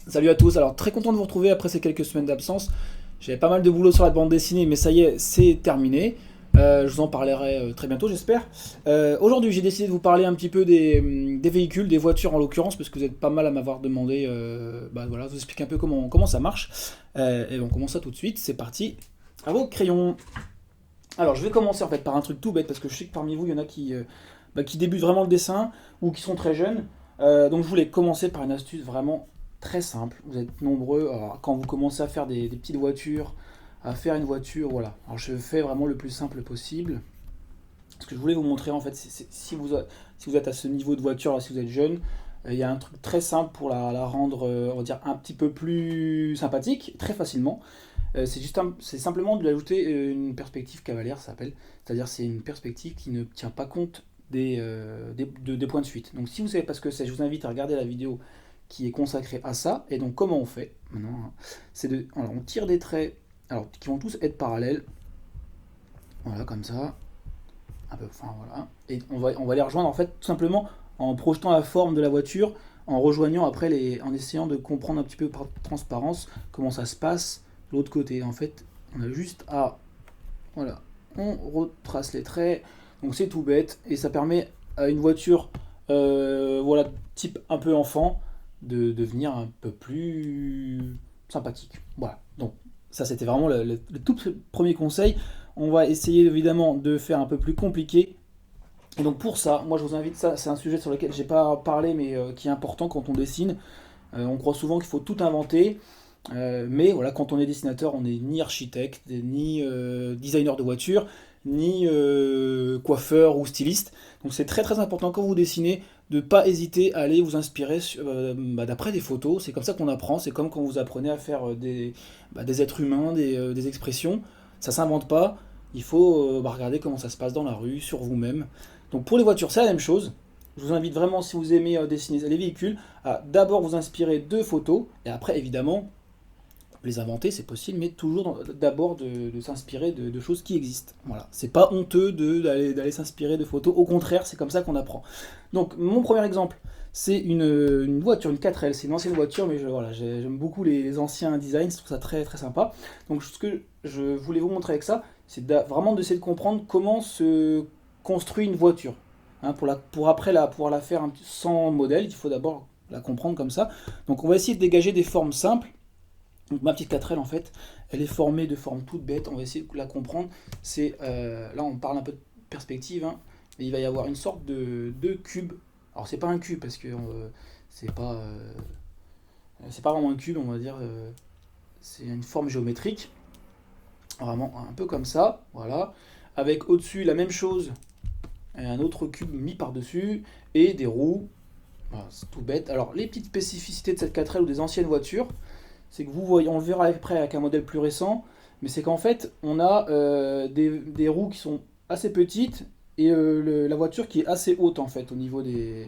Salut à tous, alors très content de vous retrouver après ces quelques semaines d'absence. J'avais pas mal de boulot sur la bande dessinée, mais ça y est, c'est terminé. Je vous en parlerai très bientôt, j'espère. Aujourd'hui, j'ai décidé de vous parler un petit peu des véhicules, des voitures en l'occurrence, parce que vous êtes pas mal à m'avoir demandé. Bah voilà, je vous explique un peu comment ça marche. Et on commence ça tout de suite, c'est parti. À vos crayons. Alors, je vais commencer en fait par un truc tout bête, parce que je sais que parmi vous, il y en a qui débutent vraiment le dessin ou qui sont très jeunes. Donc, je voulais commencer par une astuce vraiment très simple. Vous êtes nombreux, alors, quand vous commencez à faire des petites voitures, à faire une voiture, voilà. Alors, je fais vraiment le plus simple possible. Ce que je voulais vous montrer en fait, si vous êtes à ce niveau de voiture, là, si vous êtes jeune, il y a un truc très simple pour la rendre, on va dire, un petit peu plus sympathique, très facilement. C'est simplement de lui ajouter une perspective cavalière, ça s'appelle. C'est-à-dire c'est une perspective qui ne tient pas compte des points de fuite. Donc si vous savez pas ce que c'est, je vous invite à regarder la vidéo qui est consacrée à ça. Et donc comment on fait maintenant, hein, alors, on tire des traits, alors qui vont tous être parallèles. Voilà, comme ça. Un peu, enfin voilà. Et on va les rejoindre en fait tout simplement en projetant la forme de la voiture, en rejoignant après en essayant de comprendre un petit peu par transparence comment ça se passe de l'autre côté. En fait, on a juste à, voilà, on retrace les traits, donc c'est tout bête et ça permet à une voiture, voilà, type un peu enfant, de devenir un peu plus sympathique. Voilà. Donc ça c'était vraiment le tout premier conseil. On va essayer évidemment de faire un peu plus compliqué. Et donc pour ça, moi je vous invite, ça c'est un sujet sur lequel j'ai pas parlé mais qui est important quand on dessine. On croit souvent qu'il faut tout inventer, mais voilà, quand on est dessinateur, on n'est ni architecte, ni designer de voiture, ni coiffeur ou styliste. Donc c'est très très important quand vous dessinez de ne pas hésiter à aller vous inspirer d'après des photos. C'est comme ça qu'on apprend. C'est comme quand vous apprenez à faire des êtres humains, des expressions. Ça s'invente pas. Il faut regarder comment ça se passe dans la rue, sur vous-même. Donc pour les voitures, c'est la même chose. Je vous invite vraiment, si vous aimez dessiner les véhicules, à d'abord vous inspirer de photos, et après, évidemment, les inventer, c'est possible, mais toujours d'abord de s'inspirer de choses qui existent. Voilà, c'est pas honteux d'aller s'inspirer de photos, au contraire, c'est comme ça qu'on apprend. Donc, mon premier exemple, c'est une voiture, une 4L, c'est une ancienne voiture, mais voilà, j'aime beaucoup les anciens designs, je trouve ça très très sympa. Donc, ce que je voulais vous montrer avec ça, c'est vraiment d'essayer de comprendre comment se construit une voiture. Hein, pour après pouvoir la faire sans modèle, il faut d'abord la comprendre comme ça. Donc, on va essayer de dégager des formes simples. Donc ma petite 4L en fait, elle est formée de formes toutes bêtes, on va essayer de la comprendre. Là on parle un peu de perspective, hein, mais il va y avoir une sorte de cube. Alors c'est pas un cube parce que c'est pas, euh, c'est pas vraiment un cube, on va dire. C'est une forme géométrique, vraiment un peu comme ça, voilà. Avec au-dessus la même chose, et un autre cube mis par-dessus, et des roues. Voilà, c'est tout bête. Alors les petites spécificités de cette 4L ou des anciennes voitures, c'est que vous voyez, on le verra après avec un modèle plus récent, mais c'est qu'en fait, on a des roues qui sont assez petites et la voiture qui est assez haute en fait au niveau de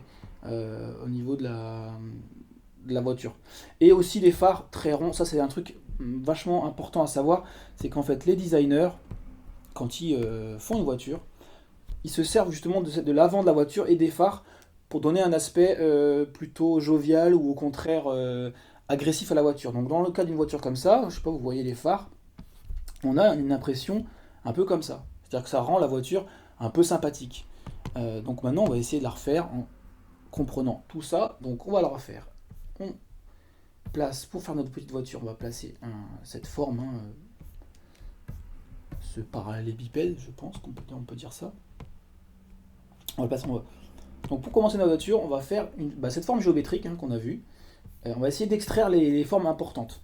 la voiture. Et aussi les phares très ronds, ça c'est un truc vachement important à savoir, c'est qu'en fait les designers, quand ils font une voiture, ils se servent justement de l'avant de la voiture et des phares pour donner un aspect plutôt jovial ou au contraire agressif à la voiture. Donc dans le cas d'une voiture comme ça, je sais pas, vous voyez les phares, on a une impression un peu comme ça. C'est-à-dire que ça rend la voiture un peu sympathique. Donc maintenant, on va essayer de la refaire en comprenant tout ça. Donc on va la refaire. On place, pour faire notre petite voiture, on va placer cette forme, hein, ce parallélépipède, je pense on peut dire ça. On va le placer, donc pour commencer notre voiture, on va faire cette forme géométrique hein, qu'on a vue. On va essayer d'extraire les formes importantes.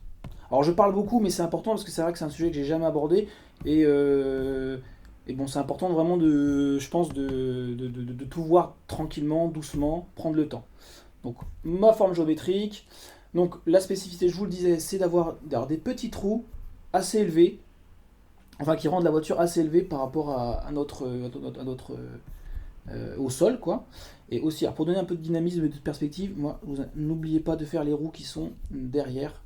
Alors je parle beaucoup, mais c'est important parce que c'est vrai que c'est un sujet que j'ai jamais abordé et bon, c'est important vraiment je pense, de tout voir tranquillement, doucement, prendre le temps. Donc ma forme géométrique. Donc la spécificité, je vous le disais, c'est d'avoir des petits trous assez élevés, enfin qui rendent la voiture assez élevée par rapport au sol, quoi. Et aussi, alors pour donner un peu de dynamisme et de perspective, moi, n'oubliez pas de faire les roues qui sont derrière.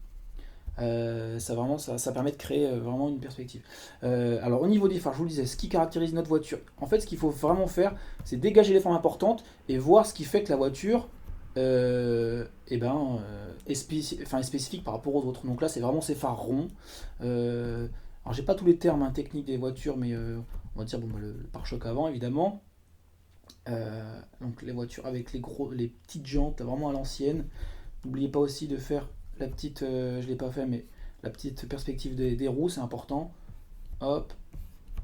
Ça permet de créer vraiment une perspective. Alors au niveau des phares, je vous le disais, ce qui caractérise notre voiture, en fait, ce qu'il faut vraiment faire, c'est dégager les formes importantes et voir ce qui fait que la voiture est spécifique par rapport aux autres. Donc là, c'est vraiment ces phares ronds. Alors, j'ai pas tous les termes techniques des voitures, mais on va dire bon, bah, le pare-choc avant, évidemment. Donc les voitures avec les petites jantes, vraiment à l'ancienne. N'oubliez pas aussi de faire la petite, je l'ai pas fait, mais la petite perspective des roues, c'est important. Hop,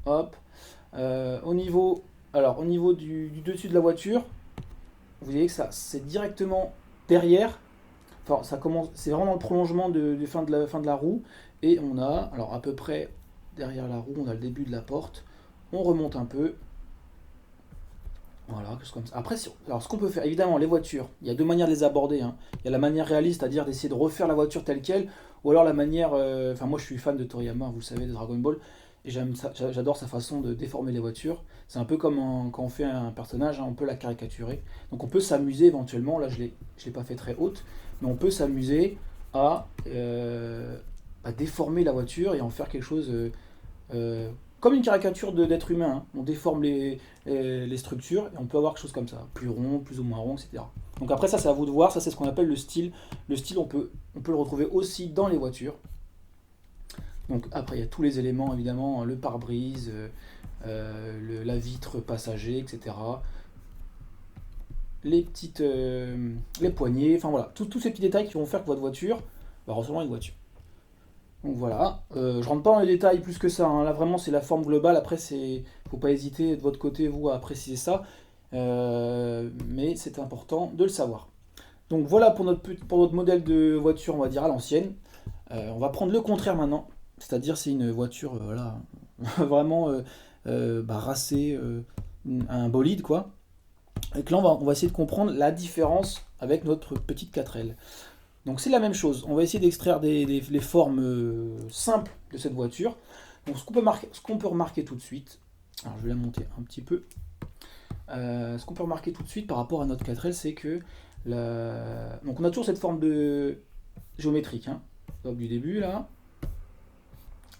hop. Au niveau du dessus de la voiture, vous voyez que ça, c'est directement derrière. Enfin, ça commence, c'est vraiment le prolongement de fin de la roue. Et on a, alors à peu près derrière la roue, on a le début de la porte. On remonte un peu. Voilà, quelque chose comme ça. Après, alors ce qu'on peut faire, évidemment, les voitures, il y a deux manières de les aborder, hein. Il y a la manière réaliste, c'est-à-dire d'essayer de refaire la voiture telle quelle, ou alors la manière. Enfin, moi je suis fan de Toriyama, vous le savez, de Dragon Ball, et j'adore sa façon de déformer les voitures. C'est un peu comme quand on fait un personnage, hein, on peut la caricaturer. Donc on peut s'amuser éventuellement, là je l'ai pas fait très haute, mais on peut s'amuser à déformer la voiture et en faire quelque chose. Comme une caricature d'être humain, hein. On déforme les structures et on peut avoir quelque chose comme ça, plus rond, plus ou moins rond, etc. Donc après ça c'est à vous de voir, ça c'est ce qu'on appelle le style. Le style on peut le retrouver aussi dans les voitures. Donc après il y a tous les éléments évidemment, le pare-brise, la vitre passager, etc. Les poignées, enfin voilà, tous ces petits détails qui vont faire que votre voiture va ressembler à une voiture. Donc voilà, je rentre pas dans les détails plus que ça, hein. Là vraiment c'est la forme globale, après faut pas hésiter de votre côté vous à préciser ça. Mais c'est important de le savoir. Donc voilà pour notre modèle de voiture, on va dire à l'ancienne. On va prendre le contraire maintenant, c'est-à-dire c'est une voiture voilà, vraiment racée, un bolide quoi. Et que là on va essayer de comprendre la différence avec notre petite 4L. Donc c'est la même chose, on va essayer d'extraire les formes simples de cette voiture. Donc ce qu'on peut remarquer tout de suite, alors je vais la monter un petit peu. Ce qu'on peut remarquer tout de suite par rapport à notre 4L, c'est que donc on a toujours cette forme de géométrique, hein, du début là.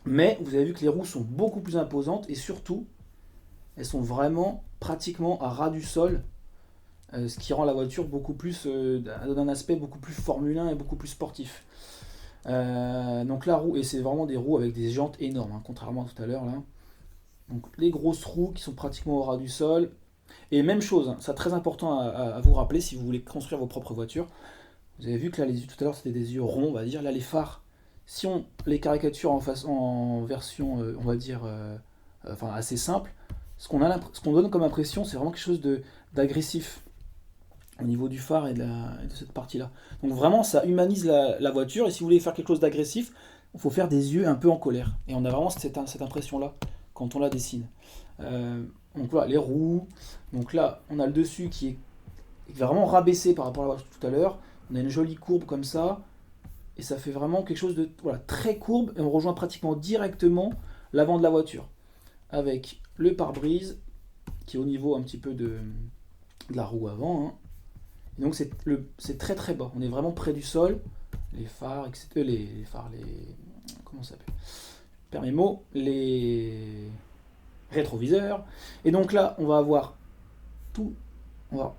Mais vous avez vu que les roues sont beaucoup plus imposantes et surtout elles sont vraiment pratiquement à ras du sol, ce qui rend la voiture beaucoup plus donne un aspect beaucoup plus Formule 1 et beaucoup plus sportif. Donc la roue, et c'est vraiment des roues avec des jantes énormes, hein, contrairement à tout à l'heure là. Donc les grosses roues qui sont pratiquement au ras du sol. Et même chose, hein, c'est très important à vous rappeler si vous voulez construire vos propres voitures. Vous avez vu que là les yeux tout à l'heure c'était des yeux ronds, on va dire. Là les phares, si on les caricature en version, on va dire, enfin assez simple, ce qu'on donne comme impression, c'est vraiment quelque chose d'agressif au niveau du phare et de cette partie-là. Donc vraiment, ça humanise la voiture. Et si vous voulez faire quelque chose d'agressif, il faut faire des yeux un peu en colère. Et on a vraiment cette impression-là quand on la dessine. Donc là, les roues. Donc là, on a le dessus qui est vraiment rabaissé par rapport à la voiture tout à l'heure. On a une jolie courbe comme ça. Et ça fait vraiment quelque chose de voilà, très courbe. Et on rejoint pratiquement directement l'avant de la voiture. Avec le pare-brise qui est au niveau un petit peu de la roue avant, hein. Et donc c'est très très bas, on est vraiment près du sol. Les phares, etc. Les phares, comment ça s'appelle? Perds mes mots, les rétroviseurs. Et donc là, on va avoir tout.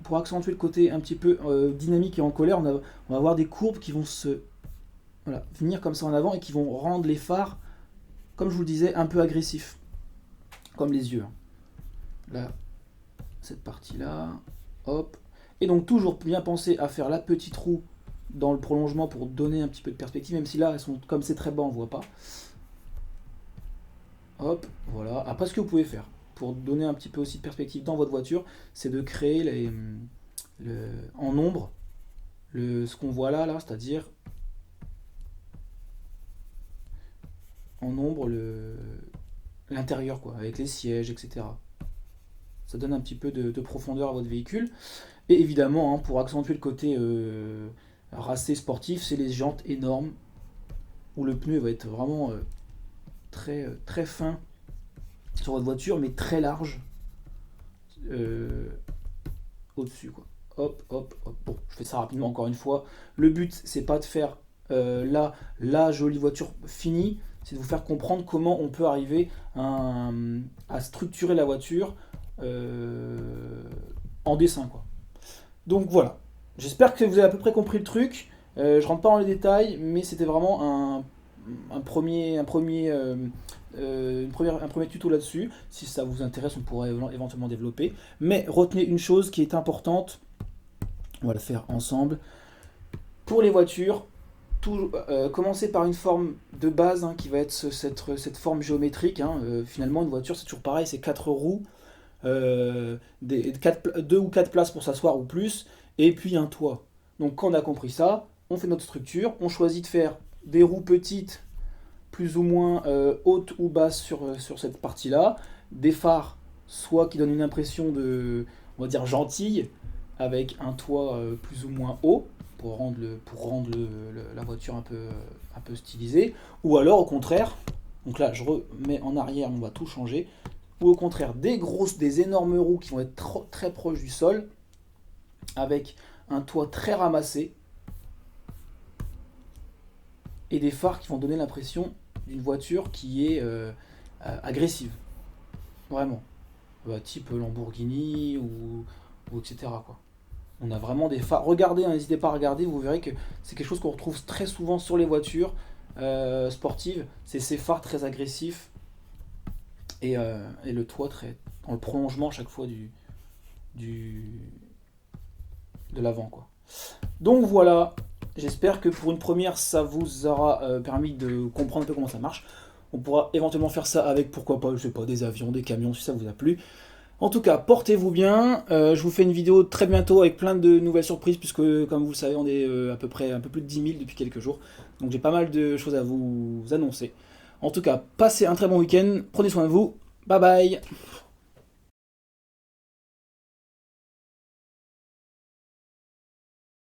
Pour accentuer le côté un petit peu dynamique et en colère, on va avoir des courbes qui vont venir comme ça en avant et qui vont rendre les phares, comme je vous le disais, un peu agressifs. Comme les yeux. Là, cette partie-là, hop. Et donc toujours bien penser à faire la petite roue dans le prolongement pour donner un petit peu de perspective, même si là, elles sont, comme c'est très bas, on ne voit pas. Hop, voilà. Après, ce que vous pouvez faire pour donner un petit peu aussi de perspective dans votre voiture, c'est de créer en ombre ce qu'on voit là, c'est-à-dire en ombre l'intérieur, quoi, avec les sièges, etc. Ça donne un petit peu de profondeur à votre véhicule. Et évidemment, hein, pour accentuer le côté racé sportif, c'est les jantes énormes, où le pneu va être vraiment très, très fin sur votre voiture, mais très large au-dessus, quoi. Hop, hop, hop. Bon, je fais ça rapidement encore une fois. Le but, c'est pas de faire la jolie voiture finie, c'est de vous faire comprendre comment on peut arriver à structurer la voiture en dessin, quoi. Donc voilà. J'espère que vous avez à peu près compris le truc. Je rentre pas dans les détails, mais c'était vraiment un premier tuto là-dessus. Si ça vous intéresse, on pourrait éventuellement développer. Mais retenez une chose qui est importante, on va le faire ensemble. Pour les voitures, commencer par une forme de base hein, qui va être cette forme géométrique. Hein. Finalement, une voiture, c'est toujours pareil, c'est 4 roues, 2 ou 4 places pour s'asseoir ou plus, et puis un toit. Donc quand on a compris ça, on fait notre structure, on choisit de faire des roues petites, plus ou moins hautes ou basses sur cette partie-là, des phares, soit qui donnent une impression de, on va dire, gentille, avec un toit plus ou moins haut, la voiture un peu stylisée, ou alors au contraire, donc là je remets en arrière, on va tout changer, ou au contraire des énormes roues qui vont être très proches du sol, avec un toit très ramassé, et des phares qui vont donner l'impression d'une voiture qui est agressive, vraiment, type Lamborghini ou etc. quoi. On a vraiment des phares. Regardez, hein, n'hésitez pas à regarder, vous verrez que c'est quelque chose qu'on retrouve très souvent sur les voitures sportives. C'est ces phares très agressifs et le toit très dans le prolongement chaque fois du de l'avant quoi. Donc voilà, j'espère que pour une première ça vous aura permis de comprendre un peu comment ça marche. On pourra éventuellement faire ça avec pourquoi pas, je sais pas, des avions, des camions si ça vous a plu. En tout cas, portez-vous bien. Je vous fais une vidéo très bientôt avec plein de nouvelles surprises, puisque comme vous le savez, on est à peu près un peu plus de 10 000 depuis quelques jours. Donc j'ai pas mal de choses à vous annoncer. En tout cas, passez un très bon week-end. Prenez soin de vous. Bye bye.